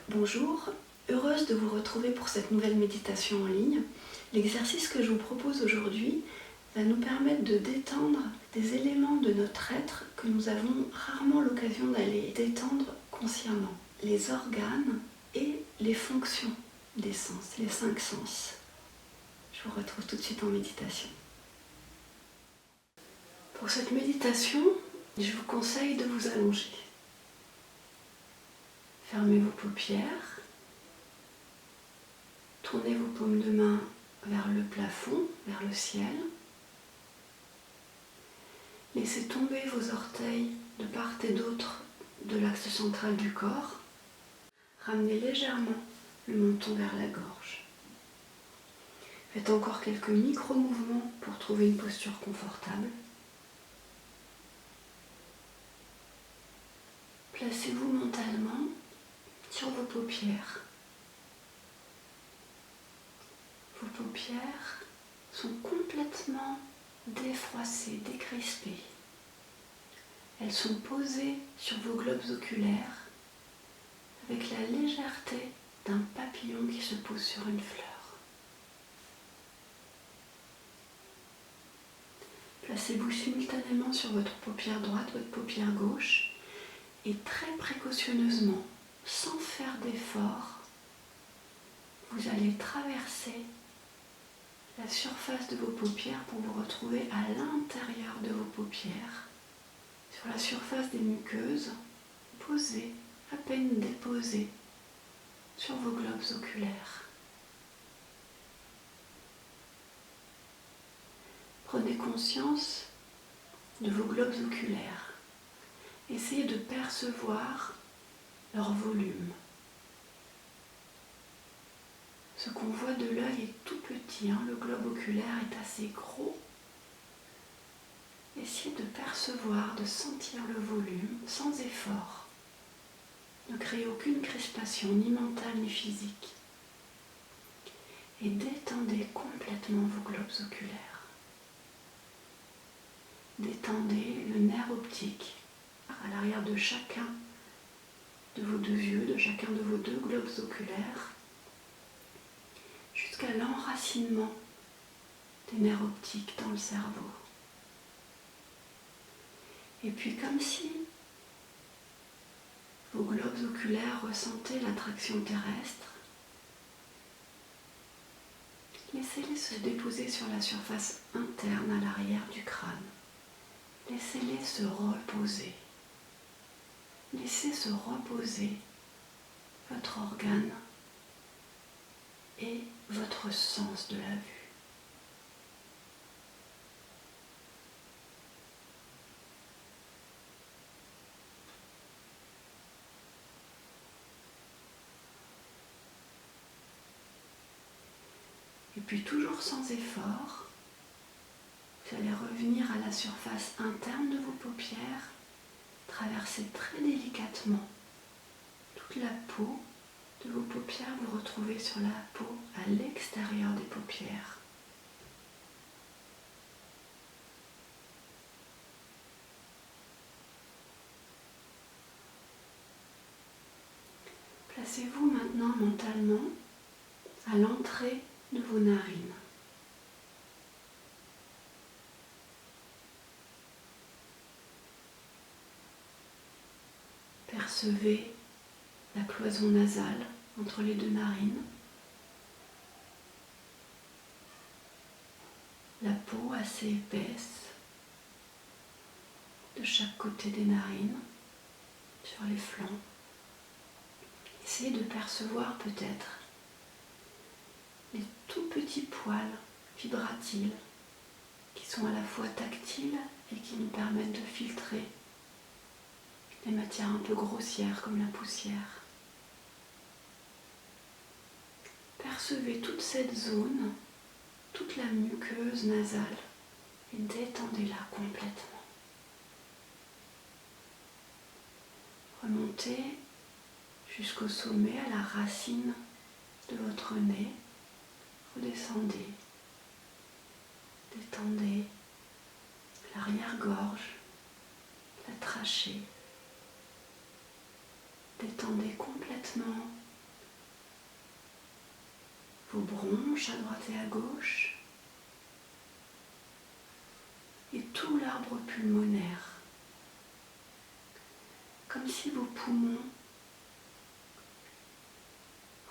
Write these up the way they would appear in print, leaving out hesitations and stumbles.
Bonjour, heureuse de vous retrouver pour cette nouvelle méditation en ligne. L'exercice que je vous propose aujourd'hui va nous permettre de détendre des éléments de notre être que nous avons rarement l'occasion d'aller détendre consciemment. Les organes et les fonctions des sens, les 5 sens. Je vous retrouve tout de suite en méditation. Pour cette méditation, je vous conseille de vous allonger. Fermez vos paupières, tournez vos paumes de main vers le plafond, vers le ciel. Laissez tomber vos orteils de part et d'autre de l'axe central du corps. Ramenez légèrement le menton vers la gorge. Faites encore quelques micro-mouvements pour trouver une posture confortable. Placez-vous mentalement sur vos paupières. Vos paupières sont complètement défroissées, décrispées. Elles sont posées sur vos globes oculaires avec la légèreté d'un papillon qui se pose sur une fleur. Placez-vous simultanément sur votre paupière droite, votre paupière gauche et très précautionneusement, sans faire d'effort, vous allez traverser la surface de vos paupières pour vous retrouver à l'intérieur de vos paupières, sur la surface des muqueuses, posée, à peine déposée, sur vos globes oculaires. Prenez conscience de vos globes oculaires. Essayez de percevoir leur volume. Ce qu'on voit de l'œil est tout petit, le globe oculaire est assez gros. Essayez de percevoir, de sentir le volume sans effort. Ne créez aucune crispation, ni mentale ni physique. Et détendez complètement vos globes oculaires. Détendez le nerf optique à l'arrière de chacun de vos deux yeux, de chacun de vos deux globes oculaires, jusqu'à l'enracinement des nerfs optiques dans le cerveau. Et puis comme si vos globes oculaires ressentaient l'attraction terrestre, laissez-les se déposer sur la surface interne à l'arrière du crâne. Laissez-les se reposer. Laissez se reposer votre organe et votre sens de la vue. Et puis toujours sans effort, vous allez revenir à la surface interne de vos paupières, traverser très délicatement toute la peau de vos paupières, vous retrouvez sur la peau à l'extérieur des paupières. Placez-vous maintenant mentalement à l'entrée de vos narines. Percevez la cloison nasale entre les deux narines, la peau assez épaisse de chaque côté des narines, sur les flancs. Essayez de percevoir peut-être les tout petits poils vibratiles qui sont à la fois tactiles et qui nous permettent de filtrer les matières un peu grossières comme la poussière. Percevez toute cette zone, toute la muqueuse nasale et détendez-la complètement. Remontez jusqu'au sommet, à la racine de votre nez. Redescendez. Détendez l'arrière-gorge, la trachée. Détendez complètement vos bronches à droite et à gauche, et tout l'arbre pulmonaire, comme si vos poumons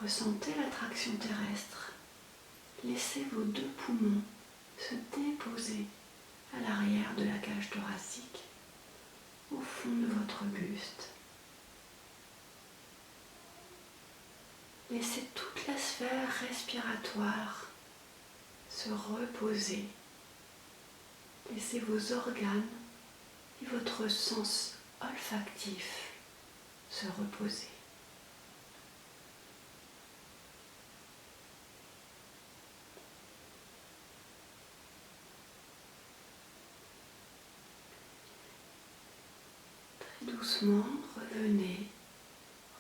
ressentaient l'attraction terrestre. Laissez vos deux poumons se déposer à l'arrière de la cage thoracique, au fond de votre buste. Laissez toute la sphère respiratoire se reposer. Laissez vos organes et votre sens olfactif se reposer. Très doucement, revenez,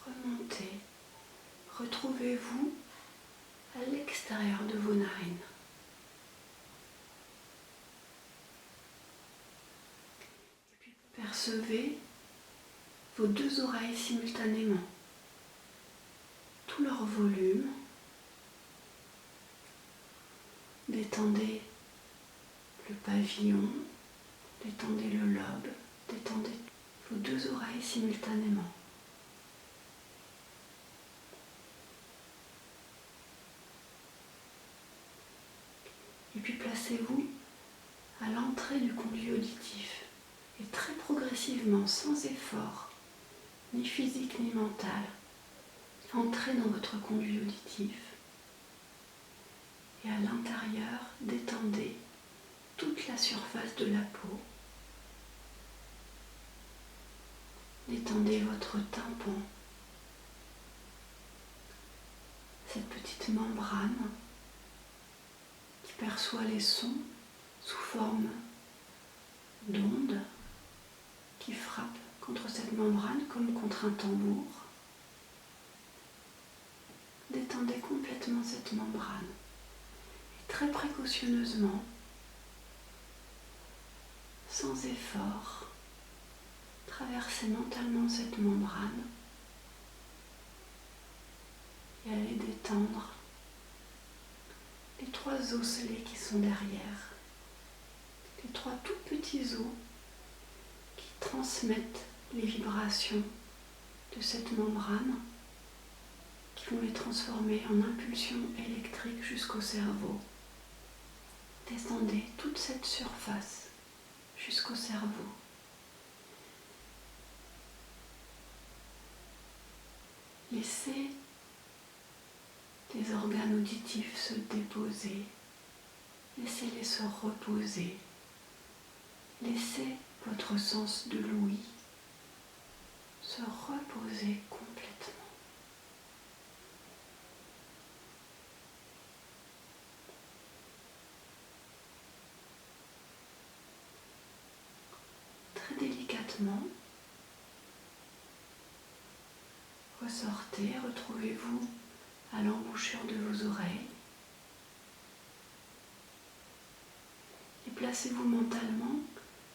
remontez, retrouvez-vous à l'extérieur de vos narines. Et puis percevez vos deux oreilles simultanément, tout leur volume. Détendez le pavillon, détendez le lobe, détendez vos deux oreilles simultanément. Et puis placez-vous à l'entrée du conduit auditif et très progressivement, sans effort, ni physique ni mental, entrez dans votre conduit auditif et à l'intérieur, détendez toute la surface de la peau. Détendez votre tympan, cette petite membrane qui perçoit les sons sous forme d'ondes qui frappent contre cette membrane comme contre un tambour. Détendez complètement cette membrane et très précautionneusement, sans effort, traversez mentalement cette membrane et allez détendre les trois osselets qui sont derrière, les trois tout petits os qui transmettent les vibrations de cette membrane, qui vont les transformer en impulsions électriques jusqu'au cerveau. Descendez toute cette surface jusqu'au cerveau. Laissez les organes auditifs se déposer. Laissez-les se reposer. Laissez votre sens de l'ouïe se reposer complètement. Très délicatement, ressortez, retrouvez-vous à l'embouchure de vos oreilles et placez-vous mentalement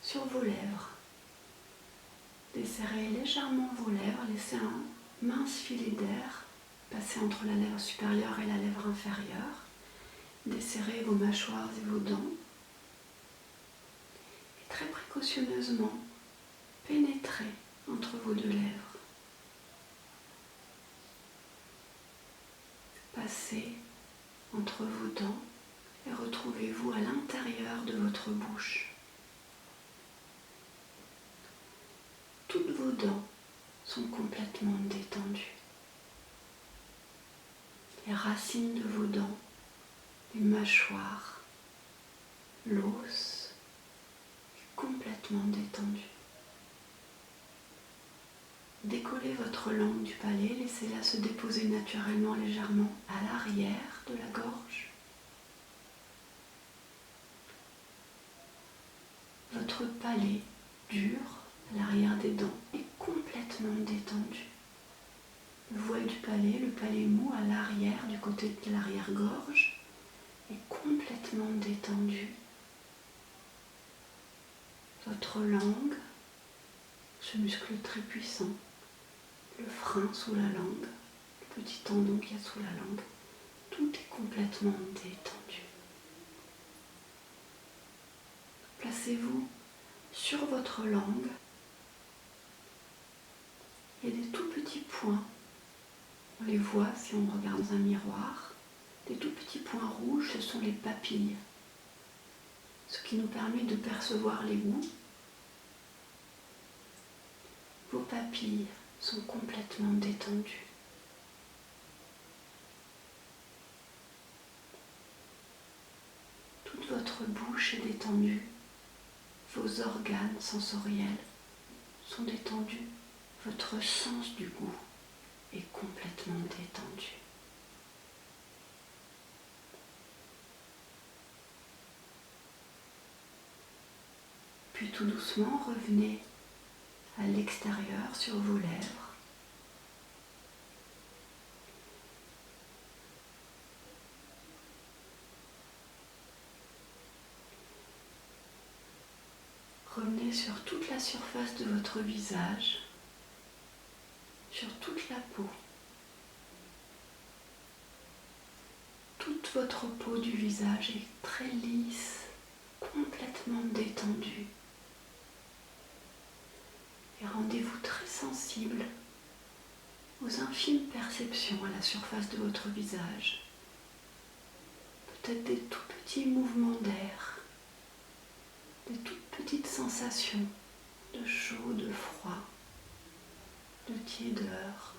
sur vos lèvres. Desserrez légèrement vos lèvres, laissez un mince filet d'air passer entre la lèvre supérieure et la lèvre inférieure. Desserrez vos mâchoires et vos dents. Et très précautionneusement, pénétrez entre vos deux lèvres. Passez entre vos dents et retrouvez-vous à l'intérieur de votre bouche. Toutes vos dents sont complètement détendues. Les racines de vos dents, les mâchoires, l'os est complètement détendu. Décollez votre langue du palais, laissez-la se déposer naturellement légèrement à l'arrière de la gorge. Votre palais dur à l'arrière des dents est complètement détendu. Le voile du palais, le palais mou à l'arrière, du côté de l'arrière-gorge, est complètement détendu. Votre langue, ce muscle très puissant, le frein sous la langue, le petit tendon qu'il y a sous la langue, Tout est complètement détendu. Placez-vous sur votre langue et des tout petits points. On les voit si on regarde dans un miroir. Des tout petits points rouges, ce sont les papilles. Ce qui nous permet de percevoir les goûts. Vos papilles sont complètement détendues. Toute votre bouche est détendue. Vos organes sensoriels sont détendus. Votre sens du goût est complètement détendu. Puis tout doucement, revenez à l'extérieur sur vos lèvres. Revenez sur toute la surface de votre visage, sur toute la peau. Toute votre peau du visage est très lisse, complètement détendue. Et rendez-vous très sensible aux infimes perceptions à la surface de votre visage. Peut-être des tout petits mouvements d'air, des toutes petites sensations de chaud, de froid, de tiédeur.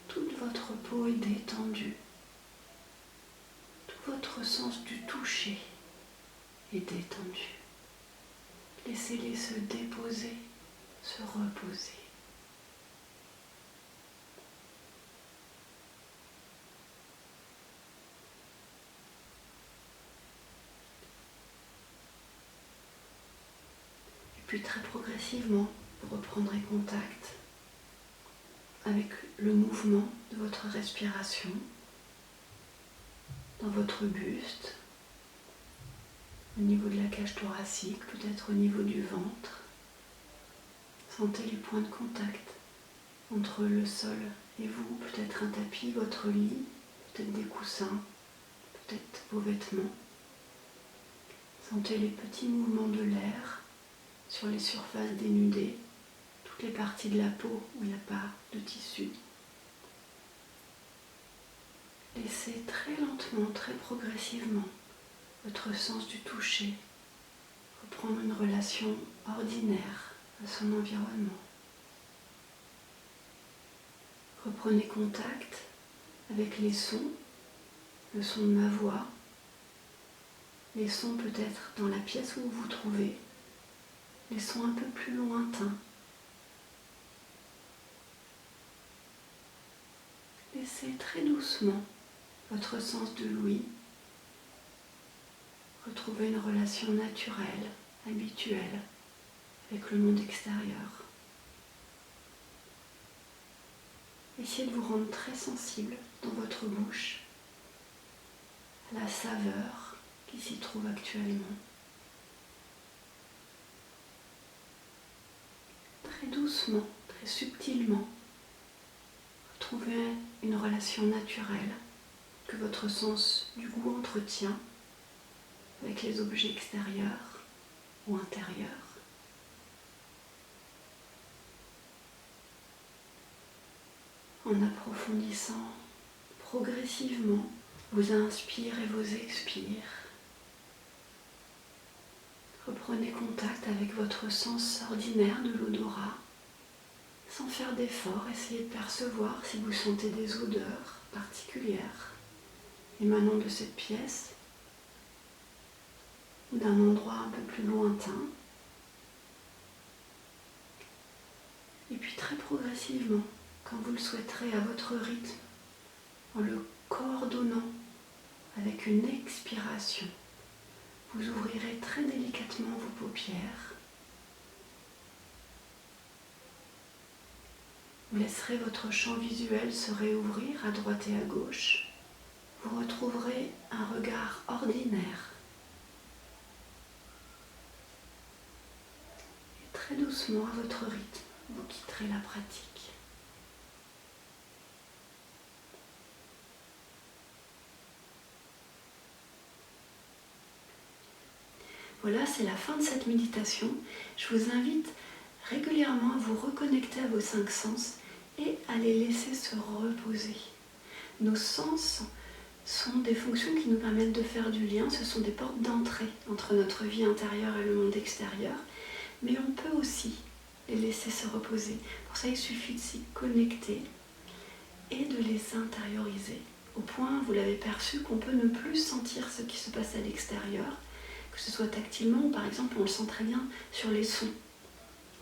Toute votre peau est détendue. Tout votre sens du toucher est détendu. Laissez-les se déposer, se reposer. Et puis très progressivement, vous reprendrez contact avec le mouvement de votre respiration dans votre buste, au niveau de la cage thoracique, peut-être au niveau du ventre. Sentez les points de contact entre le sol et vous, peut-être un tapis, votre lit, peut-être des coussins, peut-être vos vêtements. Sentez les petits mouvements de l'air sur les surfaces dénudées, toutes les parties de la peau où il n'y a pas de tissu. Laissez très lentement, très progressivement votre sens du toucher reprendre une relation ordinaire à son environnement. Reprenez contact avec les sons, le son de ma voix, les sons peut-être dans la pièce où vous vous trouvez, les sons un peu plus lointains. Laissez très doucement votre sens de l'ouïe retrouver une relation naturelle, habituelle avec le monde extérieur. Essayez de vous rendre très sensible dans votre bouche à la saveur qui s'y trouve actuellement. Très doucement, très subtilement, retrouvez une relation naturelle que votre sens du goût entretient avec les objets extérieurs ou intérieurs. En approfondissant progressivement vos inspires et vos expires, reprenez contact avec votre sens ordinaire de l'odorat. Sans faire d'effort, essayez de percevoir si vous sentez des odeurs particulières émanant de cette pièce ou d'un endroit un peu plus lointain. Et puis très progressivement, quand vous le souhaiterez à votre rythme, en le coordonnant avec une expiration, vous ouvrirez très délicatement vos paupières. Vous laisserez votre champ visuel se réouvrir à droite et à gauche. Vous retrouverez un regard ordinaire. Et très doucement, à votre rythme, vous quitterez la pratique. Voilà, c'est la fin de cette méditation. Je vous invite régulièrement à vous reconnecter à vos 5 sens et à les laisser se reposer. Nos sens sont des fonctions qui nous permettent de faire du lien, ce sont des portes d'entrée entre notre vie intérieure et le monde extérieur, mais on peut aussi les laisser se reposer. Pour ça, il suffit de s'y connecter et de les intérioriser, au point, vous l'avez perçu, qu'on peut ne plus sentir ce qui se passe à l'extérieur, que ce soit tactilement ou par exemple on le sent très bien sur les sons.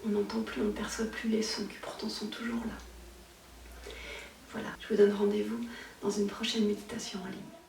On n'entend plus, on ne perçoit plus les sons qui pourtant sont toujours là. Voilà, je vous donne rendez-vous dans une prochaine méditation en ligne.